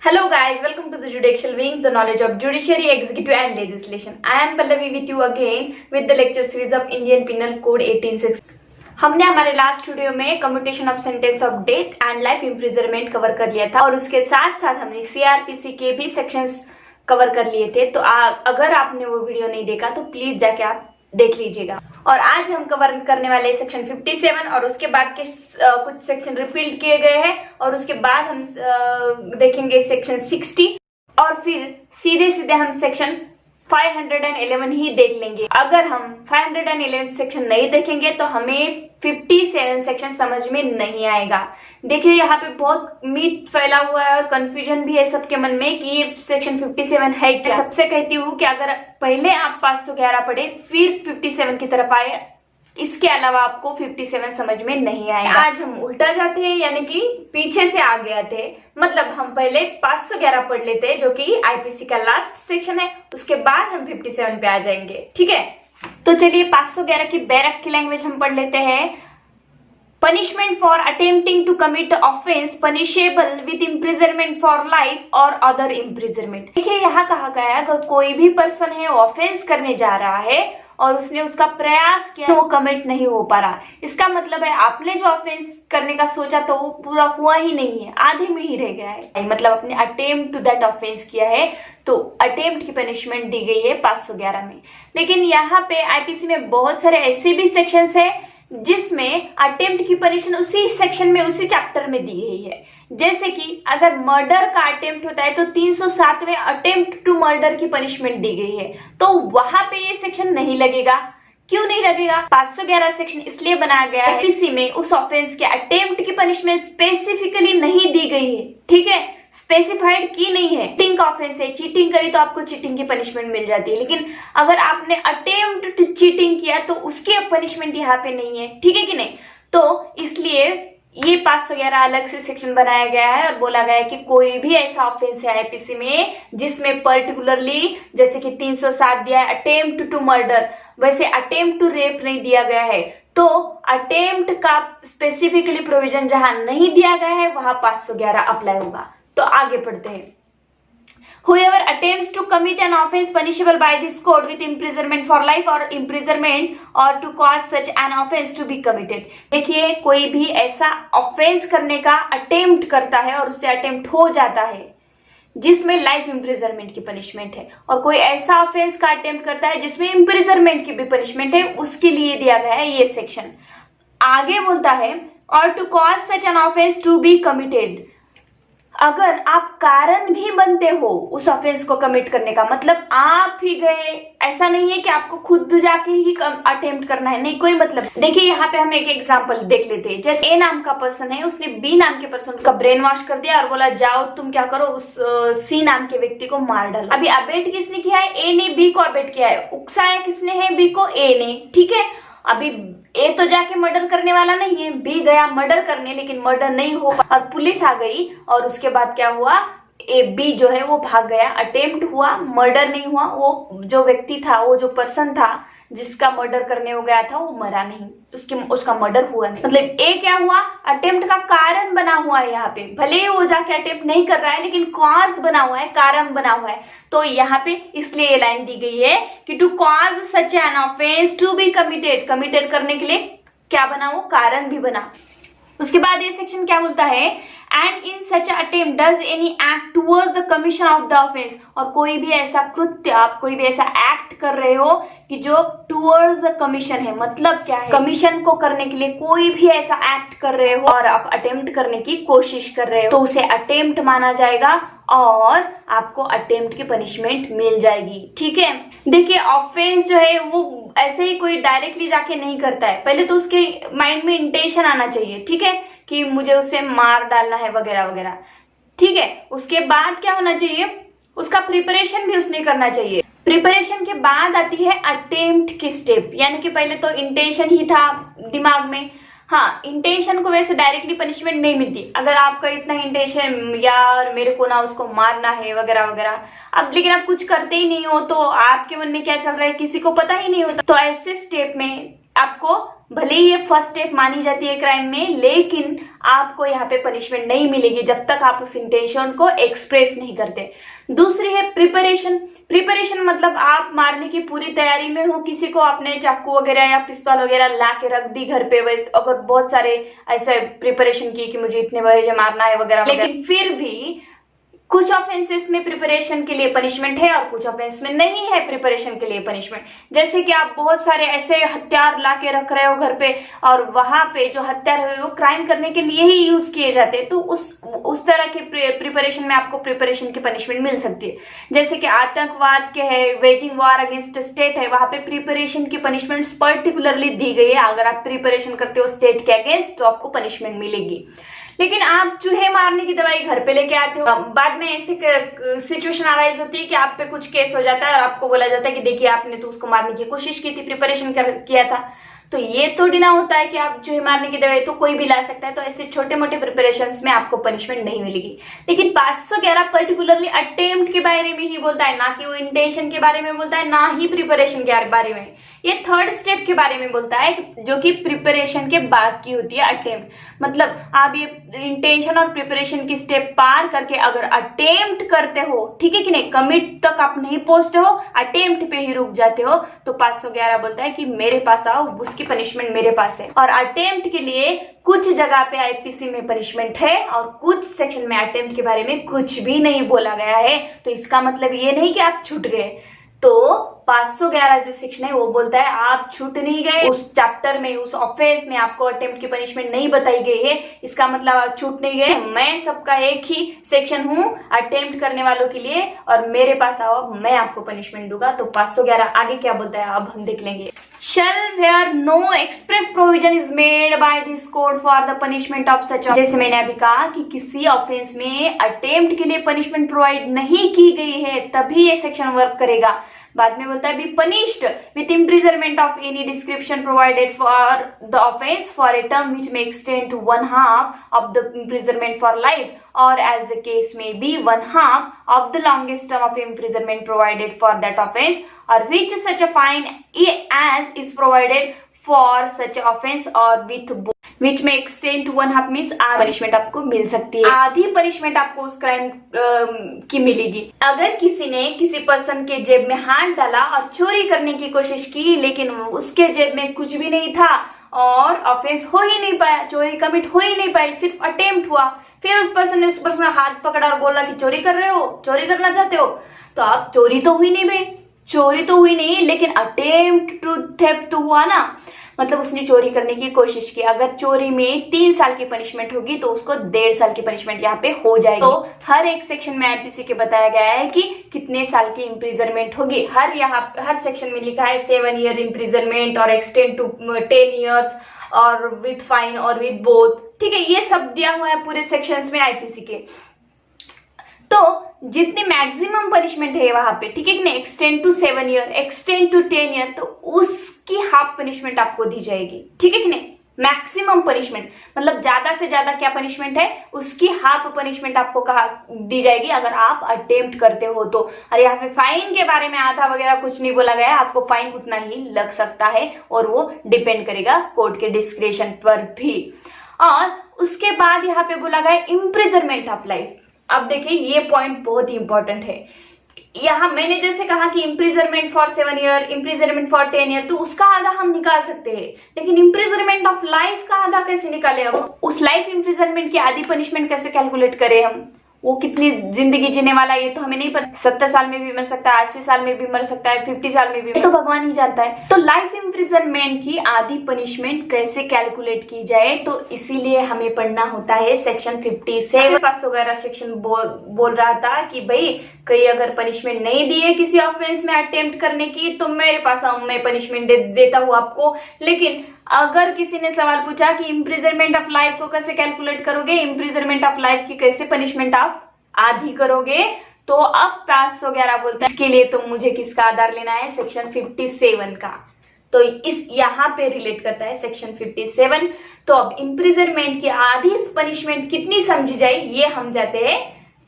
Hello guys, welcome to the Judicial Wing, the knowledge of judiciary, executive and legislation. I am Pallavi with you again with the lecture series of Indian Penal Code 1860. हमने हमारे last video में commutation of sentence of death and life imprisonment cover कर लिया था और उसके साथ साथ हमने सीआरपीसी के भी सेक्शंस कवर कर लिए थे। तो अगर आपने वो वीडियो नहीं देखा तो प्लीज जाके आप देख लीजिएगा। और आज हम कवर करने वाले सेक्शन 57 और उसके बाद के कुछ सेक्शन रिपीट किए गए हैं और उसके बाद हम देखेंगे सेक्शन 60 और फिर सीधे सीधे हम सेक्शन 511 ही देख लेंगे। अगर हम 511 सेक्शन नहीं देखेंगे तो हमें 57 सेक्शन समझ में नहीं आएगा। देखिए यहाँ पे बहुत मीट फैला हुआ है और कंफ्यूजन भी है सबके मन में कि ये सेक्शन 57 है क्या। सबसे कहती हूँ कि अगर पहले आप 511 पढ़े फिर 57 की तरफ आए, इसके अलावा आपको 57 समझ में नहीं आएगा। आज हम उल्टा जाते हैं, यानी कि पीछे से आगे आते हैं। मतलब हम पहले 511 पढ़ लेते हैं जो कि आईपीसी का लास्ट सेक्शन है, उसके बाद हम 57 पे आ जाएंगे। ठीक है, तो चलिए 511 की बैरक की लैंग्वेज हम पढ़ लेते हैं। Punishment for attempting to commit offence punishable with imprisonment for life और अदर इम्प्रिजनमेंट। देखिए यहाँ कहा गया है अगर कोई भी पर्सन है ऑफेंस करने जा रहा है और उसने उसका प्रयास किया वो कमिट नहीं हो पा रहा, इसका मतलब है आपने जो ऑफेंस करने का सोचा था वो पूरा हुआ ही नहीं है, आधे में ही रह गया है। मतलब अपने अटेम्प्ट टू दैट ऑफेंस किया है तो अटेम्प्ट की पनिशमेंट दी गई है 511 में। लेकिन यहाँ पे आईपीसी में बहुत सारे ऐसे भी सेक्शंस है जिसमें अटेम्प्ट की पनिशमेंट उसी सेक्शन में उसी चैप्टर में दी गई है। जैसे कि अगर मर्डर का अटेम्प्ट होता है तो 307वें अटेम्प्ट टू मर्डर की पनिशमेंट दी गई है, तो वहां पे ये सेक्शन नहीं लगेगा। क्यों नहीं लगेगा? 511 सेक्शन इसलिए बनाया गया है आईपीसी में उस ऑफेंस के अटेम्प्ट की पनिशमेंट स्पेसिफिकली नहीं दी गई है। ठीक है, स्पेसिफाइड की नहीं है। चीटिंग का ऑफेंस है, चीटिंग करी तो आपको चीटिंग की पनिशमेंट मिल जाती है, लेकिन अगर आपने अटेम्प्ट टू चीटिंग किया तो उसकी पनिशमेंट यहाँ पे नहीं है। ठीक है कि नहीं? तो इसलिए ये 511 अलग से सेक्शन बनाया गया है और बोला गया है कि कोई भी ऐसा ऑफेंस है आईपीसी में जिसमें पर्टिकुलरली जैसे कि 307 दिया है अटेम्प्ट टू मर्डर, वैसे अटेम्प्ट टू रेप नहीं दिया गया है, तो अटेम्प्ट का स्पेसिफिकली प्रोविजन जहां नहीं दिया गया है वहां 511 अप्लाई होगा। तो आगे पढ़ते हैं। Whoever attempts to commit an offence punishable by this code with imprisonment for life or imprisonment or to cause such an offence to be committed। देखिए कोई भी ऐसा ऑफेंस करने का अटेम्प्ट करता है और उससे अटेम्प्ट हो जाता है जिसमें लाइफ इम्प्रिजनमेंट की पनिशमेंट है, और कोई ऐसा ऑफेंस का अटेम्प्ट करता है जिसमें इम्प्रिजनमेंट की भी पनिशमेंट है, उसके लिए दिया गया है ये सेक्शन। आगे बोलता है और to cause such an offence to be committed. अगर आप कारण भी बनते हो उस ऑफेंस को कमिट करने का, मतलब आप ही गए, ऐसा नहीं है कि आपको खुद जाके ही अटेम्प्ट करना है, नहीं कोई मतलब। देखिए यहाँ पे हम एक एग्जांपल देख लेते हैं। जैसे ए नाम का पर्सन है, उसने बी नाम के पर्सन का ब्रेन वॉश कर दिया और बोला जाओ तुम क्या करो उस सी नाम के व्यक्ति को मार डालो। अभी अबेट किसने किया है? ए ने बी को अबेट किया है। उकसाया किसने है? बी को, ए ने। ठीक है, अभी ए तो जाके मर्डर करने वाला नहीं है, बी गया मर्डर करने, लेकिन मर्डर नहीं हो और पुलिस आ गई और उसके बाद क्या हुआ? ए बी जो है वो भाग गया, अटेम्प्ट हुआ, मर्डर नहीं हुआ। वो जो व्यक्ति था, वो जो पर्सन था जिसका मर्डर करने हो गया था वो मरा नहीं, उसका मर्डर हुआ नहीं। मतलब ए क्या हुआ? अटेम्प्ट का कारण बना हुआ है यहाँ पे। भले ही वो जाके अटेम्प्ट नहीं कर रहा है लेकिन कॉज बना हुआ है, कारण बना हुआ है। तो यहाँ पे इसलिए ये लाइन दी गई है कि to cause such an offence to be committed, committed करने के लिए क्या बना? वो कारण भी बना। उसके बाद ये सेक्शन क्या बोलता है? And in such attempt does any act towards the commission of the offence. और कोई भी ऐसा कृत्य, आप कोई भी ऐसा एक्ट कर रहे हो कि जो टुवर्ड्स द कमीशन है, मतलब क्या है? कमीशन को करने के लिए कोई भी ऐसा एक्ट कर रहे हो और आप अटेम्प्ट करने की कोशिश कर रहे हो तो उसे अटेम्प्ट माना जाएगा और आपको अटेम्प्ट की पनिशमेंट मिल जाएगी। ठीक है, देखिए ऑफेंस जो है वो ऐसे ही कोई डायरेक्टली जाके नहीं करता है, पहले तो उसके माइंड में इंटेंशन आना चाहिए। ठीक है, कि मुझे उसे मार डालना है वगैरह वगैरह। ठीक है, उसके बाद क्या होना चाहिए? उसका प्रिपरेशन भी उसने करना चाहिए। प्रिपरेशन के बाद आती है अटेम्प्ट की स्टेप, यानी कि पहले तो इंटेंशन ही था दिमाग में। हाँ, इंटेंशन को वैसे डायरेक्टली पनिशमेंट नहीं मिलती। अगर आपका इतना इंटेंशन यार मेरे को ना उसको मारना है वगैरह वगैरह, अब लेकिन आप कुछ करते ही नहीं हो तो आपके मन में क्या चल रहा है किसी को पता ही नहीं होता, तो ऐसे स्टेप में आपको भले ही ये फर्स्ट स्टेप मानी जाती है क्राइम में, लेकिन आपको यहाँ पे पनिशमेंट नहीं मिलेगी जब तक आप उस इंटेंशन को एक्सप्रेस नहीं करते। दूसरी है प्रिपरेशन। प्रिपरेशन मतलब आप मारने की पूरी तैयारी में हो, किसी को आपने चाकू वगैरह या पिस्तौल वगैरह ला के रख दी घर पे, वैसे अगर बहुत सारे ऐसे प्रिपरेशन की कि मुझे इतने बजे मारना है वगैरह, लेकिन फिर भी कुछ ऑफेंसेस में प्रिपरेशन के लिए पनिशमेंट है और कुछ ऑफेंस में नहीं है प्रिपरेशन के लिए पनिशमेंट। जैसे कि आप बहुत सारे ऐसे हथियार ला के रख रहे हो घर पे और वहां पे जो हथियार है वो क्राइम करने के लिए ही यूज किए जाते हैं, तो उस तरह के प्रिपरेशन में आपको प्रिपरेशन की पनिशमेंट मिल सकती है। जैसे कि आतंकवाद के है, वेजिंग वॉर अगेंस्ट स्टेट है, वहां पे प्रिपरेशन की पनिशमेंट पर्टिकुलरली दी गई है। अगर आप प्रिपरेशन करते हो स्टेट के अगेंस्ट तो आपको पनिशमेंट मिलेगी। लेकिन आप चूहे मारने की दवाई घर पे लेके आते हो, बाद में ऐसी सिचुएशन अराइज होती है कि आप पे कुछ केस हो जाता है और आपको बोला जाता है कि देखिए आपने तो उसको मारने की कोशिश की थी, प्रिपरेशन किया था। तो ये थोड़ी ना होता है कि आप चूहे मारने की दवाई तो कोई भी ला सकता है। तो ऐसे छोटे मोटे प्रिपरेशंस में आपको पनिशमेंट नहीं मिलेगी। लेकिन 511 पर्टिकुलरली अटेम्प्ट के बारे में ही बोलता है, ना कि वो इंटेंशन के बारे में बोलता है, ना ही प्रिपरेशन के बारे में। ये थर्ड स्टेप के बारे में बोलता है जो कि प्रिपरेशन के बाद की होती है, अटेम्प्ट। मतलब आप ये इंटेंशन और प्रिपरेशन की स्टेप पार करके अगर अटेम्प्ट करते हो, ठीक है कि नहीं, कमिट तक आप नहीं पहुंचते हो, अटेम्प्ट पे ही रुक जाते हो, तो 511 बोलता है कि मेरे पास आओ, उसकी पनिशमेंट मेरे पास है। और अटेम्प्ट के लिए कुछ जगह पे आईपीसी में पनिशमेंट है और कुछ सेक्शन में अटेम्प्ट के बारे में कुछ भी नहीं बोला गया है। तो इसका मतलब ये नहीं कि आप छूट गए। तो 511 जो सेक्शन है वो बोलता है आप छूट नहीं गए, उस चैप्टर में, उस ऑफेंस में आपको अटेम्प्ट की पनिशमेंट नहीं बताई गई है, इसका मतलब आप छूट नहीं गए। मैं सबका एक ही सेक्शन हूं अटेम्प्ट करने वालों के लिए और मेरे पास आओ, मैं आपको पनिशमेंट दूंगा। तो 511 आगे क्या बोलता है अब हम देख लेंगे। Shall where no express provision is made by this code for the punishment of such offense। जैसे मैंने अभी कहा कि किसी ऑफेंस में अटेम्प्ट के लिए पनिशमेंट प्रोवाइड नहीं की गई है तभी ये सेक्शन वर्क करेगा। बाद में बोलता है be punished with imprisonment of any description provided for the offence for a term which may extend to 1/2 of the imprisonment for life or as the case may be 1/2 of the longest term of imprisonment provided for that offense, or which such a fine as is provided for such offense or with which may extend to 1/2 means punishment आपको मिल सकती है। आधी punishment आपको उस crime की मिलेगी। अगर किसी ने किसी पर्सन के जेब में हाथ डाला और चोरी करने की कोशिश की, लेकिन उसके जेब में कुछ भी नहीं था और ऑफेंस हो ही नहीं पाया, चोरी कमिट हो ही नहीं पाई, सिर्फ अटेम्प्ट हुआ, फिर उस पर्सन का हाथ पकड़ा और बोला कि चोरी कर रहे हो, चोरी करना चाहते हो, तो आप चोरी तो हुई नहीं भाई, चोरी तो हुई नहीं, लेकिन अटेम्प्ट टू थेफ्ट तो हुआ ना, मतलब उसने चोरी करने की कोशिश की। अगर चोरी में 3 साल की पनिशमेंट होगी तो उसको 1.5 साल की पनिशमेंट यहाँ पे हो जाएगी। तो हर एक सेक्शन में आईपीसी के बताया गया है कि कितने साल की इम्प्रिजनमेंट होगी। हर सेक्शन में लिखा है 7 ईयर इम्प्रिजनमेंट और एक्सटेंड टू 10 ईयर्स और विथ फाइन और विथ बोथ, ठीक है, ये सब दिया हुआ है पूरे सेक्शंस में आईपीसी के। तो जितनी मैक्सिमम पनिशमेंट है वहां पे, ठीक है कि नहीं, extend to 7 year, extend to 10 year, तो उसकी हाफ पनिशमेंट आपको दी जाएगी, ठीक है कि नहीं। मैक्सिमम पनिशमेंट मतलब ज्यादा से ज्यादा क्या पनिशमेंट है, उसकी हाफ पनिशमेंट आपको कहा दी जाएगी अगर आप अटेम्प्ट करते हो तो। और यहाँ पे फाइन के बारे में आधा वगैरह कुछ नहीं बोला गया, आपको फाइन उतना ही लग सकता है और वो डिपेंड करेगा कोर्ट के डिस्क्रिप्शन पर भी। और उसके बाद यहाँ पे बोला गया इम्प्रिजनमेंट ऑफ लाइफ। अब देखिए ये पॉइंट बहुत ही इंपॉर्टेंट है। यहाँ मैंने जैसे कहा कि imprisonment for 7 year, imprisonment for 10 year, तो उसका आधा हम निकाल सकते हैं, लेकिन इम्प्रिजनमेंट ऑफ लाइफ का आधा कैसे निकाले? अब उस लाइफ इम्प्रिजनमेंट की आधी पनिशमेंट कैसे कैलकुलेट करें हम? वो कितनी जिंदगी जीने वाला है ये तो हमें नहीं पता। 70 साल में भी मर सकता है, 80 साल में भी मर सकता है, 50 साल में भी, तो भगवान ही जानता है। तो लाइफ इम्प्रिजनमेंट की आधी पनिशमेंट कैसे कैलकुलेट की जाए, तो इसीलिए हमें पढ़ना होता है सेक्शन 57। 511 सेक्शन बोल रहा था कि भाई कहीं अगर पनिशमेंट नहीं दी है किसी ऑफेंस में अटेम्प्ट करने की तो मेरे पास आओ, मैं पनिशमेंट देता हूँ आपको। लेकिन अगर किसी ने सवाल पूछा कि इम्प्रिजनमेंट ऑफ लाइफ को कैसे कैलकुलेट करोगे, इम्प्रिजनमेंट ऑफ लाइफ की कैसे पनिशमेंट आप आधी करोगे, तो अब 511 बोलता है इसके लिए तो मुझे किसका आधार लेना है, सेक्शन 57 का। तो इस यहाँ पे रिलेट करता है सेक्शन 57। तो अब इम्प्रिजनमेंट की आधी पनिशमेंट कितनी समझी जाए, ये हम जाते हैं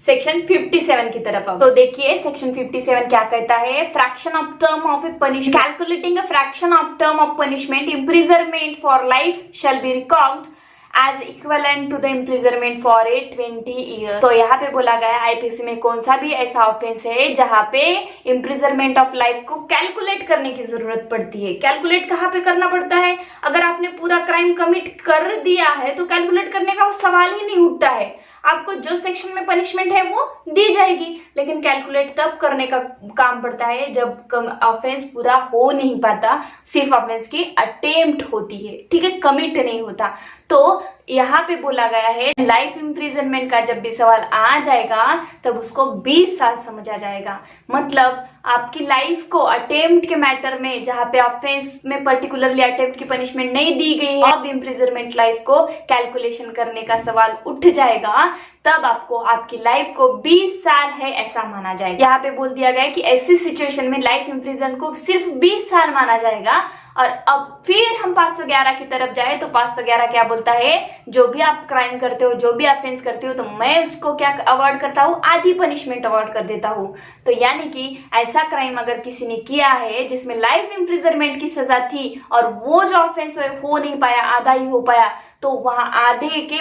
सेक्शन 57 की तरफ। अब तो देखिए सेक्शन 57 क्या कहता है। Fraction of term of a punishment, calculating a fraction of term of punishment, imprisonment for life shall be record as equivalent to the imprisonment for a 20 year. तो यहाँ पे बोला गया आईपीसी में कौन सा भी ऐसा ऑफेंस है जहाँ पे इम्प्रिजनमेंट ऑफ लाइफ को कैलकुलेट करने की जरूरत पड़ती है। कैलकुलेट कहाँ पे करना पड़ता है? अगर आपने पूरा क्राइम कमिट कर दिया है तो कैलकुलेट करने का सवाल ही नहीं उठता है। आपको जो सेक्शन में पनिशमेंट है वो दी जाएगी, लेकिन कैलकुलेट तब करने का काम पड़ता है जब ऑफेंस पूरा हो नहीं पाता, सिर्फ ऑफेंस की अटेम्प्ट होती है, ठीक है, कमिट नहीं होता। तो यहाँ पे बोला गया है लाइफ इम्प्रिजनमेंट का जब भी सवाल आ जाएगा तब उसको 20 साल समझा जाएगा। मतलब आपकी लाइफ को अटेम्प्ट के मैटर में, जहाँ पे ऑफेंस में पर्टिकुलरली अटेम्प्ट की पनिशमेंट नहीं दी गई है, अब इम्प्रिजनमेंट लाइफ को कैलकुलेशन करने का सवाल उठ जाएगा, तब आपको आपकी लाइफ को 20 साल है ऐसा माना जाएगा। यहाँ पे बोल दिया गया है कि ऐसी सिचुएशन में लाइफ इम्प्रिजन को सिर्फ 20 साल माना जाएगा। और अब फिर हम 511 की तरफ जाए तो 511 क्या बोलता है, जो भी आप क्राइम करते हो, जो भी ऑफेंस करते हो, तो मैं उसको क्या अवॉर्ड करता हूँ, आधी पनिशमेंट अवॉर्ड कर देता हूँ। तो यानी कि ऐसा क्राइम अगर किसी ने किया है जिसमें लाइफ इम्प्रिजनमेंट की सजा थी और वो जो ऑफेंस हो नहीं पाया, आधा ही हो पाया, तो वहां आधे के,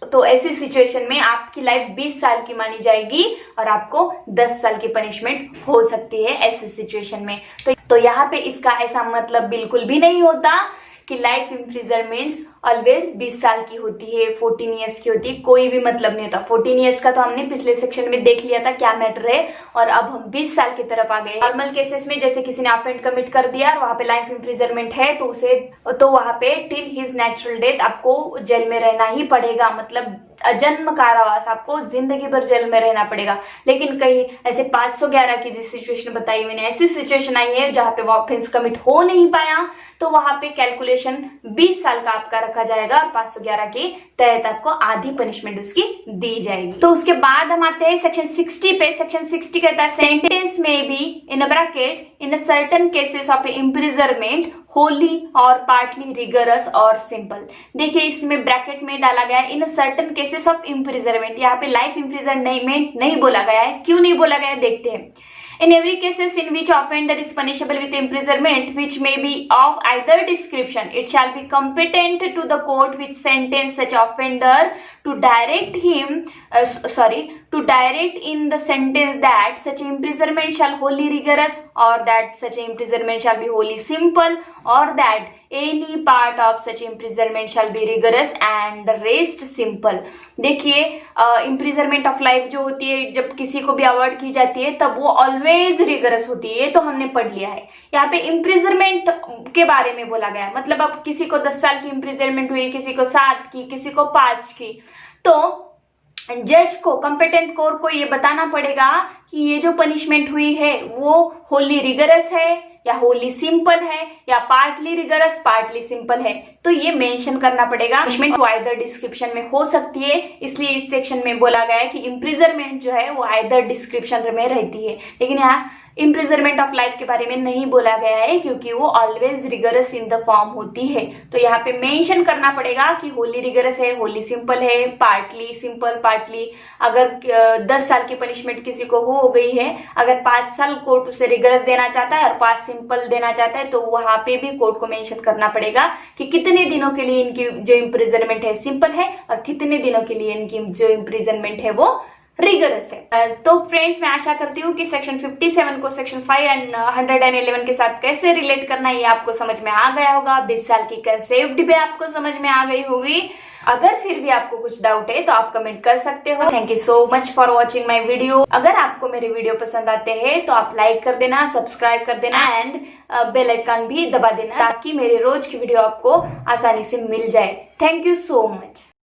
तो ऐसी सिचुएशन में आपकी लाइफ 20 साल की मानी जाएगी और आपको 10 साल की पनिशमेंट हो सकती है ऐसी सिचुएशन में। तो यहाँ पे इसका ऐसा मतलब बिल्कुल भी नहीं होता कि लाइफ इम्प्रिजनमेंट ऑलवेज 20 साल की होती है, 14 ईयर्स की होती है, कोई भी मतलब नहीं होता। 14 ईयर्स का तो हमने पिछले सेक्शन में देख लिया था क्या मैटर है, और अब हम 20 साल की तरफ आ गए। नॉर्मल केसेस में जैसे किसी ने ऑफेंस कमिट कर दिया और वहां पे लाइफ इम्प्रिजनमेंट है तो वहां पे टिल हिज नेचुरल डेथ आपको जेल में रहना ही पड़ेगा, मतलब अजन्म कारावास, आपको जिंदगी भर जेल में रहना पड़ेगा। लेकिन कहीं ऐसे 511 की जिस सिचुएशन बताई मैंने, ऐसी सिचुएशन आई है जहां पे वो ऑफेंस कमिट हो नहीं पाया, तो वहां पे कैलकुलेशन 20 साल का आपका रखा जाएगा और 511 के तहत आपको आधी पनिशमेंट उसकी दी जाएगी। तो उसके बाद हम आते हैं सेक्शन 60 पे। सेक्शन 60 कहता है सेंटेंस में be in bracket in certain cases of imprisonment Holi और पार्टली रिगरस और सिंपल। देखिए इसमें ब्रैकेट में डाला गया है in certain cases of imprisonment. यहाँ पे लाइफ इम्प्रिजनमेंट नहीं बोला गया है। क्यों नहीं बोला गया है देखते हैं। In every cases in which offender is punishable with imprisonment, which may be of either description, it shall be competent to the court which sentence such offender to direct in the sentence that such imprisonment shall wholly rigorous, or that such imprisonment shall be wholly simple, or that any part of such imprisonment shall be rigorous and rest simple। देखिए imprisonment of life जो होती है जब किसी को भी award की जाती है तब वो ऑलवेज रिगरस होती है, तो हमने पढ़ लिया है। यहाँ पे इम्प्रिजनमेंट के बारे में बोला गया है, मतलब अब किसी को 10 साल की इम्प्रिजनमेंट हुई, किसी को 7 की, किसी को 5 की, तो जज को, कंपेटेंट कोर्ट को ये बताना पड़ेगा कि ये जो पनिशमेंट हुई है वो होली रिगरस है या होली सिंपल है या पार्टली रिगरस पार्टली सिंपल है, तो ये मेंशन करना पड़ेगा। पनिशमेंट आइदर डिस्क्रिप्शन में हो सकती है, इसलिए इस सेक्शन में बोला गया है कि इम्प्रिजनमेंट जो है वो आइदर डिस्क्रिप्शन में रहती है। लेकिन यहाँ इम्प्रिजनमेंट ऑफ लाइफ के बारे में नहीं बोला गया है क्योंकि वो always rigorous in the form होती है। तो यहाँ पे मेंशन करना पड़ेगा कि होली रिगरस है, होली सिंपल है, पार्टली सिंपल, पार्टली। अगर 10 साल की पनिशमेंट किसी को हो गई है, अगर 5 साल कोर्ट उसे रिगरस देना चाहता है और 5 सिंपल देना चाहता है, तो वहां पे भी कोर्ट को मेंशन करना पड़ेगा कि कितने दिनों के लिए इनकी जो इम्प्रिजनमेंट है सिंपल है और कितने दिनों के लिए इनकी जो इम्प्रिजनमेंट है वो रिगरस है। तो फ्रेंड्स मैं आशा करती हूँ कि सेक्शन 57 को सेक्शन 5 एंड 111 के साथ कैसे रिलेट करना है ये आपको समझ में आ गया होगा। 20 साल की कंसेप्ट भी आपको समझ में आ गई होगी। अगर फिर भी आपको कुछ डाउट है तो आप कमेंट कर सकते हो। Thank you so much for watching my video. अगर आपको मेरे वीडियो पसंद आते हैं तो आप लाइक कर देना, सब्सक्राइब कर देना एंड बेल आइकन भी दबा देना ताकि मेरे रोज की वीडियो आपको आसानी से मिल जाए। Thank you so much.